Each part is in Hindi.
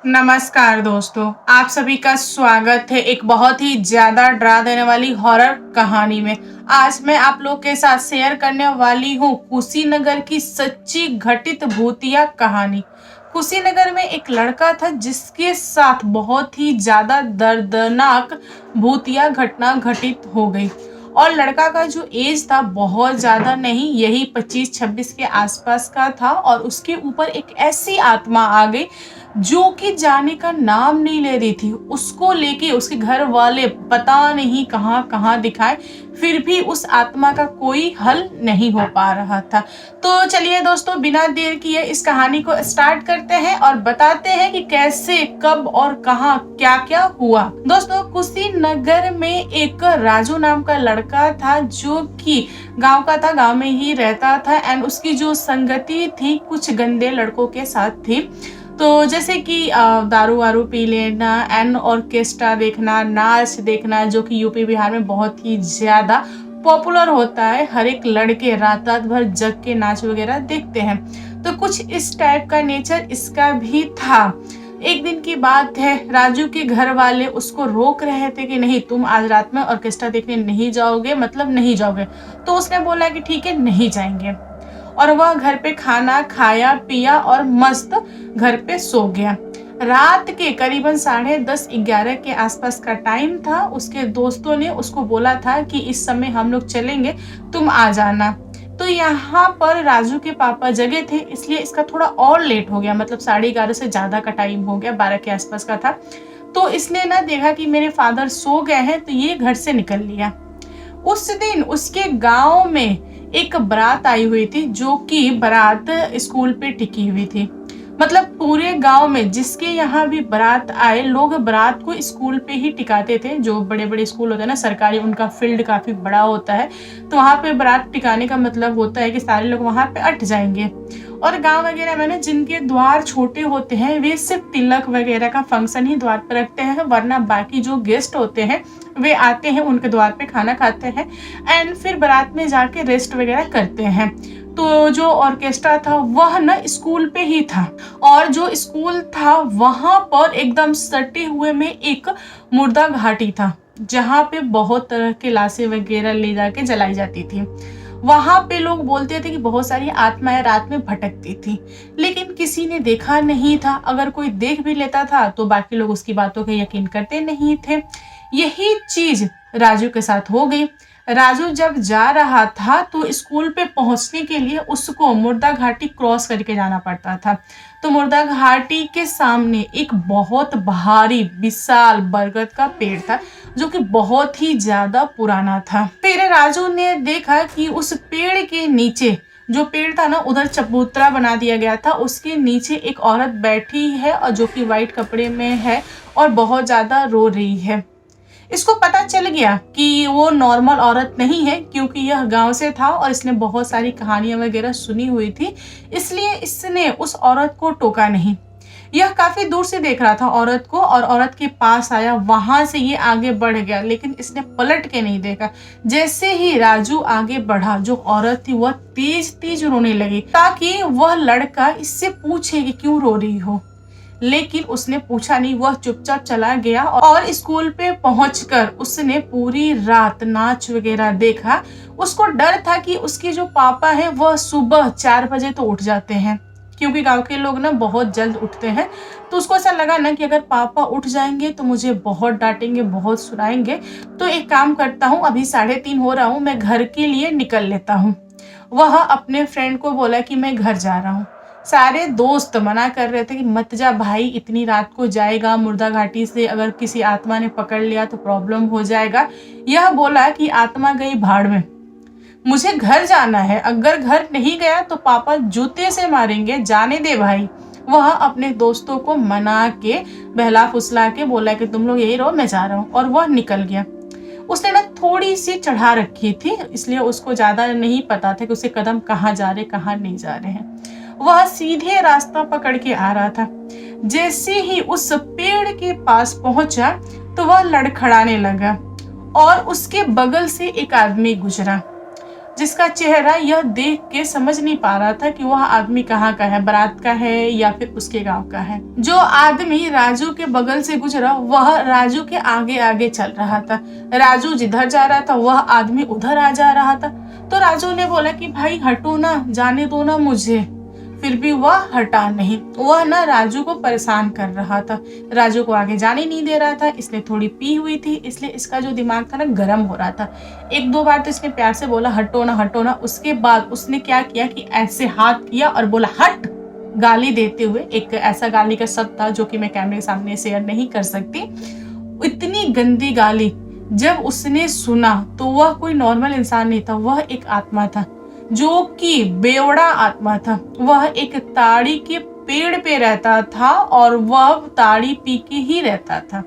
नमस्कार दोस्तों, आप सभी का स्वागत है एक बहुत ही ज़्यादा डरा देने वाली हॉरर कहानी में। आज मैं आप लोग के साथ शेयर करने वाली हूँ कुशीनगर की सच्ची घटित भूतिया कहानी। कुशीनगर में एक लड़का था जिसके साथ बहुत ही ज़्यादा दर्दनाक भूतिया घटना घटित हो गई। और लड़का का जो एज था बहुत ज़्यादा नहीं, यही 25-26 के आसपास का था। और उसके ऊपर एक ऐसी आत्मा आ गई जो कि जाने का नाम नहीं ले रही थी। उसको लेके उसके घर वाले पता नहीं कहाँ कहाँ दिखाए, फिर भी उस आत्मा का कोई हल नहीं हो पा रहा था। तो चलिए दोस्तों, बिना देर किए इस कहानी को स्टार्ट करते हैं और बताते हैं कि कैसे, कब और कहाँ क्या क्या हुआ। दोस्तों, कुशीनगर में एक राजू नाम का लड़का था जो कि गांव का था, गांव में ही रहता था। एंड उसकी जो संगति थी कुछ गंदे लड़कों के साथ थी। तो जैसे कि दारू वारू पी लेना एंड ऑर्केस्ट्रा देखना, नाच देखना, जो कि यूपी बिहार में बहुत ही ज़्यादा पॉपुलर होता है। हर एक लड़के रात रात भर जग के नाच वगैरह देखते हैं। तो कुछ इस टाइप का नेचर इसका भी था। एक दिन की बात है, राजू के घर वाले उसको रोक रहे थे कि नहीं, तुम आज रात में ऑर्केस्ट्रा देखने नहीं जाओगे, मतलब नहीं जाओगे। तो उसने बोला कि ठीक है, नहीं जाएंगे। और वह घर पे खाना खाया पिया और मस्त घर पे सो गया। रात के करीबन 10:30-11 के आसपास का टाइम था। उसके दोस्तों ने उसको बोला था कि इस समय हम लोग चलेंगे, तुम आ जाना। तो यहाँ पर राजू के पापा जगे थे, इसलिए इसका थोड़ा और लेट हो गया, मतलब 11:30 से ज़्यादा का टाइम हो गया, 12 के आसपास का था। तो इसने ना देखा कि मेरे फादर सो गए हैं, तो ये घर से निकल लिया। उस दिन उसके गांव में एक बारात आई हुई थी, जो कि बारात स्कूल पे टिकी हुई थी। मतलब पूरे गांव में जिसके यहाँ भी बारात आए, लोग बारात को स्कूल पे ही टिकाते थे। जो बड़े बड़े स्कूल होते हैं ना सरकारी, उनका फील्ड काफी बड़ा होता है, तो वहाँ पे बारात टिकाने का मतलब होता है कि सारे लोग वहाँ पे अट जाएंगे। और गांव वगैरह में ना जिनके द्वार छोटे होते हैं, वे सिर्फ तिलक वगैरह का फंक्शन ही द्वार पर रखते हैं, वरना बाकी जो गेस्ट होते हैं वे आते हैं, उनके द्वार पे खाना खाते हैं एंड फिर बारात में जाके रेस्ट वगैरह करते हैं। तो जो ऑर्केस्ट्रा था वह ना स्कूल पे ही था। और जो स्कूल था वहां पर एकदम सटे हुए में एक मुर्दा घाटी था, जहाँ पे बहुत तरह के लाशें वगैरह ले जाके जलाई जाती थी। वहां पे लोग बोलते थे कि बहुत सारी आत्माएं रात में भटकती थी, लेकिन किसी ने देखा नहीं था। अगर कोई देख भी लेता था तो बाकी लोग उसकी बातों का यकीन करते नहीं थे। यही चीज राजू के साथ हो गई। राजू जब जा रहा था तो स्कूल पे पहुंचने के लिए उसको मुर्दा घाटी क्रॉस करके जाना पड़ता था। तो मुर्दा घाटी के सामने एक बहुत भारी विशाल बरगद का पेड़ था, जो कि बहुत ही ज्यादा पुराना था। फिर राजू ने देखा कि उस पेड़ के नीचे, जो पेड़ था ना उधर चबूतरा बना दिया गया था, उसके नीचे एक औरत बैठी है और जो कि वाइट कपड़े में है और बहुत ज्यादा रो रही है। इसको पता चल गया कि वो नॉर्मल औरत नहीं है, क्योंकि यह गांव से था और इसने बहुत सारी कहानियां वगैरह सुनी हुई थी, इसलिए इसने उस औरत को टोका नहीं। यह काफी दूर से देख रहा था औरत को और औरत के पास आया, वहां से ये आगे बढ़ गया, लेकिन इसने पलट के नहीं देखा। जैसे ही राजू आगे बढ़ा, जो औरत थी वह तेज तेज रोने लगी, ताकि वह लड़का इससे पूछे कि क्यों रो रही हो। लेकिन उसने पूछा नहीं, वह चुपचाप चला गया। और स्कूल पे पहुंचकर उसने पूरी रात नाच वगैरह देखा। उसको डर था कि उसके जो पापा है वह सुबह 4 बजे तो उठ जाते हैं, क्योंकि गांव के लोग ना बहुत जल्द उठते हैं। तो उसको ऐसा लगा ना कि अगर पापा उठ जाएंगे तो मुझे बहुत डांटेंगे, बहुत सुनाएंगे। तो एक काम करता हूँ, अभी 3:30 हो रहा हूँ, मैं घर के लिए निकल लेता हूँ। वह अपने फ्रेंड को बोला कि मैं घर जा रहा हूँ। सारे दोस्त मना कर रहे थे कि मत जा भाई, इतनी रात को जाएगा मुर्दा घाटी से, अगर किसी आत्मा ने पकड़ लिया तो प्रॉब्लम हो जाएगा। यह बोला कि आत्मा गई भाड़ में, मुझे घर जाना है, अगर घर नहीं गया तो पापा जूते से मारेंगे, जाने दे भाई। वह अपने दोस्तों को मना के, बहला फुसला के बोला कि तुम लोग यही रहो, मैं जा रहा हूँ, और वह निकल गया। उसने ना थोड़ी सी चढ़ा रखी थी, इसलिए उसको ज्यादा नहीं पता था कि उसके कदम कहाँ जा रहे कहाँ नहीं जा रहे हैं। वह सीधे रास्ता पकड़ के आ रहा था। जैसे ही उस पेड़ के पास पहुंचा तो वह लड़खड़ाने लगा और उसके बगल से एक आदमी गुजरा। जिसका चेहरा यह देख के समझ नहीं पा रहा था कि वह आदमी कहाँ का है, बारात का है या फिर उसके गांव का है। जो आदमी राजू के बगल से गुजरा वह राजू के आगे आगे चल रहा था। राजू जिधर जा रहा था वह आदमी उधर आ जा रहा था। तो राजू ने बोला कि भाई हटो ना, जाने दो ना मुझे। फिर भी वह हटा नहीं। वह ना राजू को परेशान कर रहा था, राजू को आगे जाने नहीं दे रहा था। इसने थोड़ी पी हुई थी, इसलिए इसका जो दिमाग था ना गर्म हो रहा था। एक दो बार तो इसने प्यार से बोला हटो ना हटो ना। उसके बाद उसने क्या किया कि ऐसे हाथ किया और बोला हट, गाली देते हुए। एक ऐसा गाली का शब्द था जो कि मैं कैमरे के सामने शेयर नहीं कर सकती। इतनी गंदी गाली जब उसने सुना तो वह कोई नॉर्मल इंसान नहीं था, वह एक आत्मा था, जो कि बेवड़ा आत्मा था। वह एक ताड़ी के पेड़ पे रहता था और वह ताड़ी पी के ही रहता था।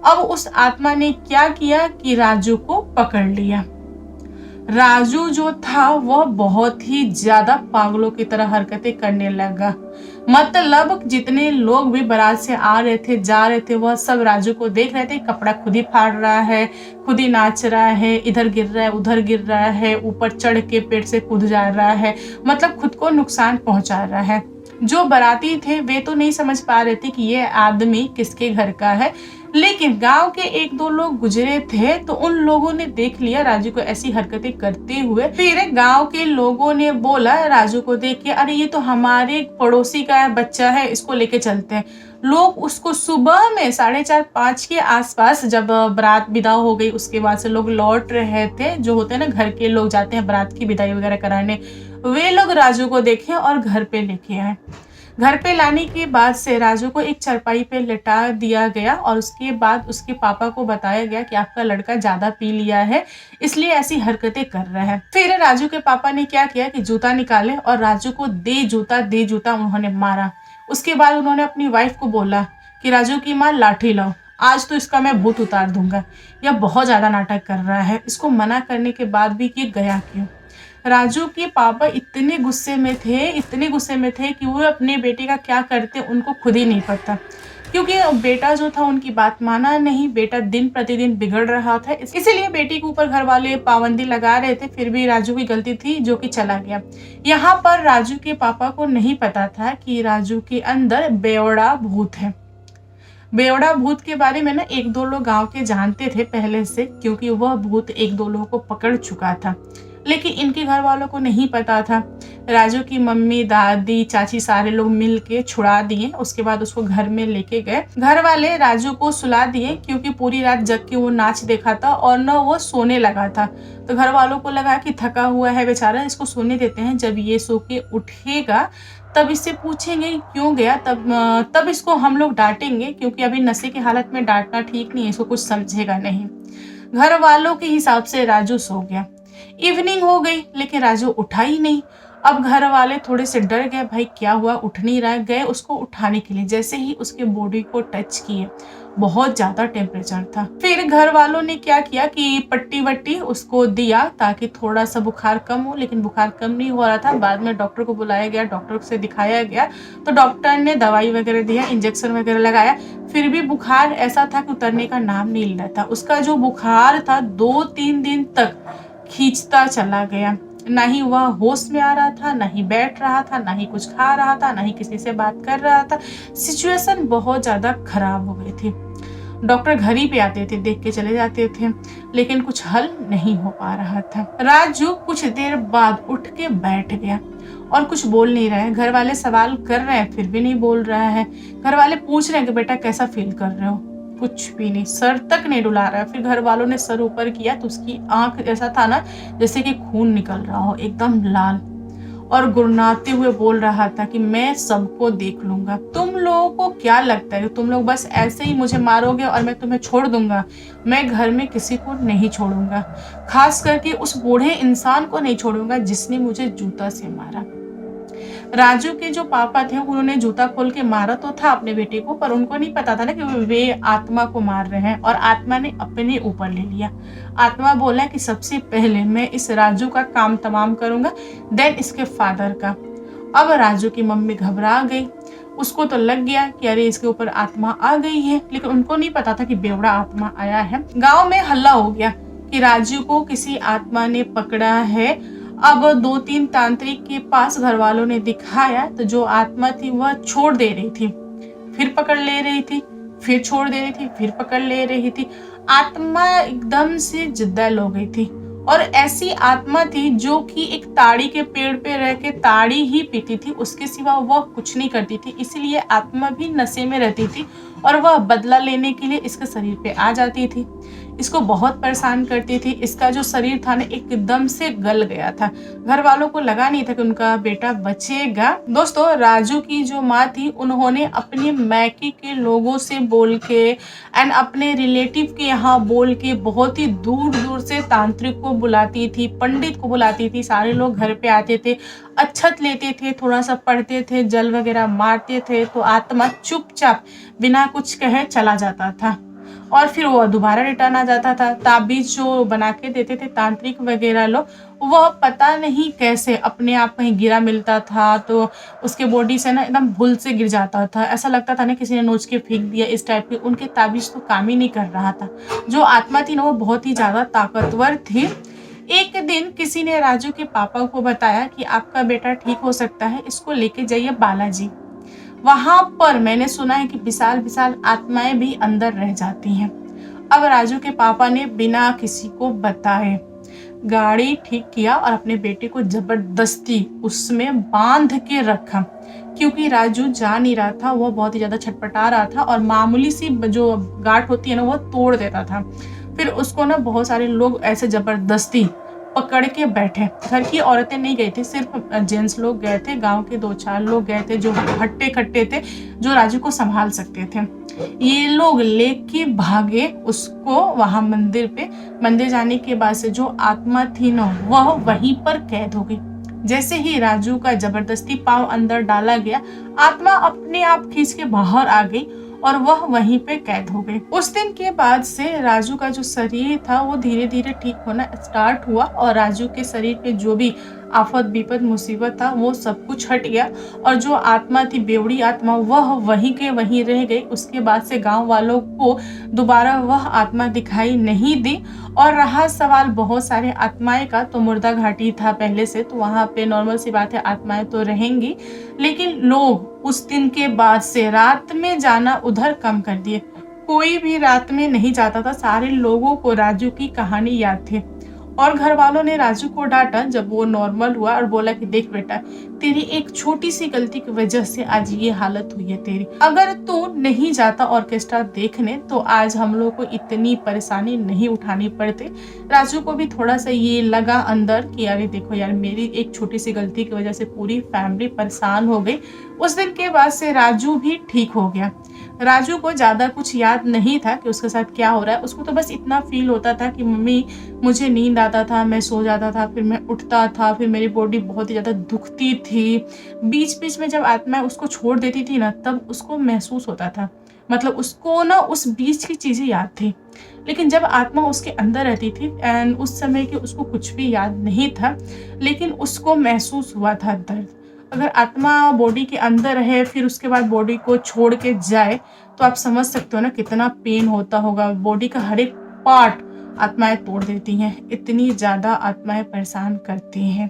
अब उस आत्मा ने क्या किया कि राजू को पकड़ लिया। राजू जो था वह बहुत ही ज्यादा पागलों की तरह हरकतें करने लगा। मतलब जितने लोग भी बारात से आ रहे थे जा रहे थे वह सब राजू को देख रहे थे। कपड़ा खुद ही फाड़ रहा है, खुद ही नाच रहा है, इधर गिर रहा है उधर गिर रहा है, ऊपर चढ़ के पेड़ से कूद जा रहा है, मतलब खुद को नुकसान पहुंचा रहा है। जो बाराती थे वे तो नहीं समझ पा रहे थे कि ये आदमी किसके घर का है, लेकिन गांव के एक दो लोग गुजरे थे तो उन लोगों ने देख लिया राजू को ऐसी हरकतें करते हुए। फिर गांव के लोगों ने बोला राजू को देख के, अरे ये तो हमारे पड़ोसी का बच्चा है, इसको लेके चलते हैं। लोग उसको सुबह में 4:30-5 के आसपास, जब बारात विदा हो गई उसके बाद से लोग लौट रहे थे, जो होते हैं ना घर के लोग जाते हैं बारात की विदाई वगैरह कराने, वे लोग राजू को देखे और घर पे लेके आए। घर पे लाने के बाद से राजू को एक चारपाई पे लेटा दिया गया और उसके बाद उसके पापा को बताया गया कि आपका लड़का ज्यादा पी लिया है, इसलिए ऐसी हरकतें कर रहा है। फिर राजू के पापा ने क्या किया कि जूता निकाले और राजू को दे जूता उन्होंने मारा। उसके बाद उन्होंने अपनी वाइफ को बोला कि राजू की माँ लाठी लाओ, आज तो इसका मैं भूत उतार दूंगा, यह बहुत ज्यादा नाटक कर रहा है। इसको मना करने के बाद भी ये गया क्यों? राजू के पापा इतने गुस्से में थे कि वो अपने बेटे का क्या करते उनको खुद ही नहीं पता, क्योंकि बेटा जो था उनकी बात माना नहीं। बेटा दिन प्रतिदिन बिगड़ रहा था, इसीलिए बेटी के ऊपर घर वाले पाबंदी लगा रहे थे। फिर भी राजू की गलती थी जो कि चला गया। यहाँ पर राजू के पापा को नहीं पता था कि राजू के अंदर बेवड़ा भूत है। बेवड़ा भूत के बारे में ना एक दो लोग गांव के जानते थे पहले से, क्योंकि वह भूत एक दो लोगों को पकड़ चुका था, लेकिन इनके घर वालों को नहीं पता था। राजू की मम्मी दादी चाची सारे लोग मिल के छुड़ा दिए। उसके बाद उसको घर में लेके गए। घर वाले राजू को सुला दिए क्योंकि पूरी रात जग के वो नाच देखा था और न वो सोने लगा था। तो घर वालों को लगा कि थका हुआ है बेचारा, इसको सोने देते हैं, जब ये सो के उठेगा तब इससे पूछेंगे क्यों गया, तब इसको हम लोग डांटेंगे, क्योंकि अभी नशे की हालत में डांटना ठीक नहीं है, इसको कुछ समझेगा नहीं। घर वालों के हिसाब से राजू सो गया। इवनिंग हो गई लेकिन राजू उठा ही नहीं। अब घर वाले थोड़े से डर गए, भाई क्या हुआ, उठ नहीं रहा। गए उसको उठाने के लिए, जैसे ही उसके बॉडी को टच किए बहुत ज्यादा टेम्परेचर था। फिर घर वालों ने क्या किया कि पट्टी वट्टी उसको दिया ताकि थोड़ा सा बुखार कम हो, लेकिन बुखार कम नहीं हो रहा था। बाद में डॉक्टर को बुलाया गया, डॉक्टर से दिखाया गया, तो डॉक्टर ने दवाई वगैरह दिया, इंजेक्शन वगैरह लगाया। फिर भी बुखार ऐसा था कि उतरने का नाम नहीं ले रहा था। उसका जो बुखार था 2-3 दिन तक खींचता चला गया। ना ही वह होश में आ रहा था, ना ही बैठ रहा था, ना ही कुछ खा रहा था, ना ही किसी से बात कर रहा था। सिचुएशन बहुत ज्यादा खराब हो गई थी। डॉक्टर घर ही पे आते थे, देख के चले जाते थे, लेकिन कुछ हल नहीं हो पा रहा था। राजू कुछ देर बाद उठ के बैठ गया और कुछ बोल नहीं रहा है। घर वाले सवाल कर रहे हैं फिर भी नहीं बोल रहा है। घर वाले पूछ रहे हैं कि बेटा कैसा फील कर रहे हो, कुछ भी नहीं, सर तक नहीं डुला रहा है। फिर घर वालों ने सर ऊपर किया तो उसकी आंख ऐसा था ना जैसे कि खून निकल रहा हो, एकदम लाल, और गुर्राते हुए बोल रहा था कि मैं सबको देख लूंगा। तुम लोगों को क्या लगता है कि तुम लोग बस ऐसे ही मुझे मारोगे और मैं तुम्हें छोड़ दूंगा? मैं घर में किसी को नहीं छोड़ूंगा, खास करके उस बूढ़े इंसान को नहीं छोड़ूंगा जिसने मुझे जूता से मारा। राजू के जो पापा थे उन्होंने जूता खोल के मारा तो था अपने बेटे को, पर उनको नहीं पता था ना कि वे आत्मा को मार रहे हैं, और आत्मा ने अपने ऊपर ले लिया। आत्मा बोला कि सबसे पहले मैं इस राजू का काम तमाम करूंगा, देन इसके फादर का। अब राजू की मम्मी घबरा गई। उसको तो लग गया कि अरे इसके ऊपर आत्मा आ गई है, लेकिन उनको नहीं पता था कि बेवड़ा आत्मा आया है। गाँव में हल्ला हो गया कि राजू को किसी आत्मा ने पकड़ा है अब 2-3 तांत्रिक के पास घर वालों ने दिखाया तो जो आत्मा थी वह छोड़ दे रही थी, फिर पकड़ ले रही थी, फिर छोड़ दे रही थी, फिर पकड़ ले रही थी। आत्मा एकदम से जिद्दल हो गई थी और ऐसी आत्मा थी जो कि एक ताड़ी के पेड़ पे रह के ताड़ी ही पीती थी, उसके सिवा वह कुछ नहीं करती थी। इसलिए आत्मा भी नशे में रहती थी और वह बदला लेने के लिए इसके शरीर पे आ जाती थी। इसको बहुत परेशान करती थी। इसका जो शरीर था ना एकदम से गल गया था। घर वालों को लगा नहीं था कि उनका बेटा बचेगा। दोस्तों, राजू की जो माँ थी उन्होंने अपने मैके के लोगों से बोल के एंड अपने रिलेटिव के यहाँ बोल के बहुत ही दूर दूर से तांत्रिक को बुलाती थी, पंडित को बुलाती थी। सारे लोग घर पे आते थे, अच्छत लेते थे, थोड़ा सा पढ़ते थे, जल वगैरह मारते थे, तो आत्मा चुपचाप बिना कुछ कहे चला जाता था और फिर वो दोबारा रिटर्न आ जाता था। ताबीज जो बना के देते थे तांत्रिक वगैरह लोग, वह पता नहीं कैसे अपने आप कहीं गिरा मिलता था तो उसके बॉडी से ना एकदम भूल से गिर जाता था। ऐसा लगता था ना किसी ने नोच के फेंक दिया, इस टाइप के। उनके ताबीज तो काम ही नहीं कर रहा था। जो आत्मा थी ना वो बहुत ही ज्यादा ताकतवर थी। एक दिन किसी ने राजू के पापा को बताया कि आपका बेटा ठीक हो सकता है, इसको लेके जाइए बालाजी। वहां पर मैंने सुना है कि विशाल विशाल आत्माएं भी अंदर रह जाती हैं। अब राजू के पापा ने बिना किसी को बताए गाड़ी ठीक किया और अपने बेटे को जबरदस्ती उसमें बांध के रखा, क्योंकि राजू जा नहीं रहा था। वो बहुत ही ज्यादा छटपटा रहा था और मामूली सी जो गांठ होती है ना वो तोड़ देता था। फिर उसको ना बहुत सारे लोग ऐसे जबरदस्ती पकड़ के बैठे। घर की औरतें नहीं गई थी, सिर्फ जेंट्स लोग गए थे। गांव के 2-4 लोग गए थे जो हट्टे कट्टे थे, जो राजू को संभाल सकते थे। ये लोग लेके भागे उसको वहां मंदिर पे। मंदिर जाने के बाद से जो आत्मा थी ना वह वहीं पर कैद हो गई। जैसे ही राजू का जबरदस्ती पांव अंदर डाला गया, आत्मा अपने आप खींच के बाहर आ गई और वह वहीं पे कैद हो गई। उस दिन के बाद से राजू का जो शरीर था वो धीरे धीरे ठीक होना स्टार्ट हुआ और राजू के शरीर पे जो भी आफत विपद मुसीबत था वो सब कुछ हट गया और जो आत्मा थी बेवड़ी आत्मा वह वहीं के वहीं रह गई। उसके बाद से गांव वालों को दोबारा वह आत्मा दिखाई नहीं दी। और रहा सवाल बहुत सारे आत्माएं का, तो मुर्दा घाटी था पहले से, तो वहां पे नॉर्मल सी बात है, आत्माएं तो रहेंगी। लेकिन लोग उस दिन के बाद से रात में जाना उधर कम कर दिए। कोई भी रात में नहीं जाता था। सारे लोगों को राजू की कहानी याद थी और घर वालों ने राजू को डांटा जब वो नॉर्मल हुआ और बोला कि देख बेटा, तेरी एक छोटी सी गलती की वजह से आज ये हालत हुई है तेरी। अगर तू नहीं जाता ऑर्केस्ट्रा देखने तो आज हम लोग को इतनी परेशानी नहीं उठानी पड़ती। राजू को भी थोड़ा सा ये लगा अंदर कि अरे देखो यार, मेरी एक छोटी सी गलती की वजह से पूरी फैमिली परेशान हो गई। उस दिन के बाद से राजू भी ठीक हो गया। राजू को ज्यादा कुछ याद नहीं था कि उसके साथ क्या हो रहा है। उसको तो बस इतना फील होता था कि मम्मी, मुझे नींद आता था, मैं सो जाता था, फिर मैं उठता था, फिर मेरी बॉडी बहुत ही ज्यादा दुखती थी। बीच बीच में जब आत्मा उसको छोड़ देती थी ना तब उसको महसूस होता था, मतलब उसको ना उस बीच की चीजें याद थी। लेकिन जब आत्मा उसके अंदर रहती थी एंड उस समय के उसको कुछ भी याद नहीं था, लेकिन उसको महसूस हुआ था दर्द। अगर आत्मा बॉडी के अंदर है फिर उसके बाद बॉडी को छोड़ के जाए तो आप समझ सकते हो ना कितना पेन होता होगा। बॉडी का हर एक पार्ट आत्माएं तोड़ देती हैं। इतनी ज्यादा आत्माएं परेशान करती हैं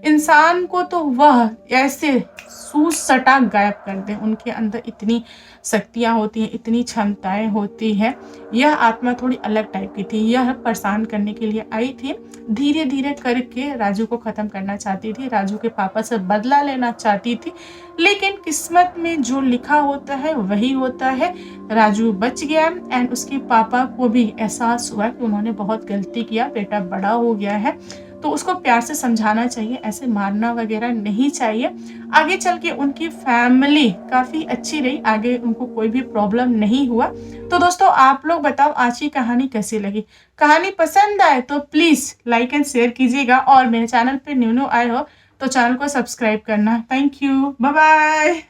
इंसान को, तो वह ऐसे सूस सटा गायब कर दे। उनके अंदर इतनी शक्तियां होती हैं, इतनी क्षमताएं होती हैं। यह आत्मा थोड़ी अलग टाइप की थी। यह परेशान करने के लिए आई थी। धीरे धीरे करके राजू को खत्म करना चाहती थी, राजू के पापा से बदला लेना चाहती थी। लेकिन किस्मत में जो लिखा होता है वही होता है। राजू बच गया एंड उसके पापा को भी एहसास हुआ कि उन्होंने बहुत गलती किया, बेटा बड़ा हो गया है तो उसको प्यार से समझाना चाहिए, ऐसे मारना वगैरह नहीं चाहिए। आगे चल के उनकी फैमिली काफी अच्छी रही, आगे उनको कोई भी प्रॉब्लम नहीं हुआ। तो दोस्तों, आप लोग बताओ आज की कहानी कैसी लगी। कहानी पसंद आए तो प्लीज लाइक एंड शेयर कीजिएगा और मेरे चैनल पे न्यू आए हो तो चैनल को सब्सक्राइब करना। Thank you, bye bye.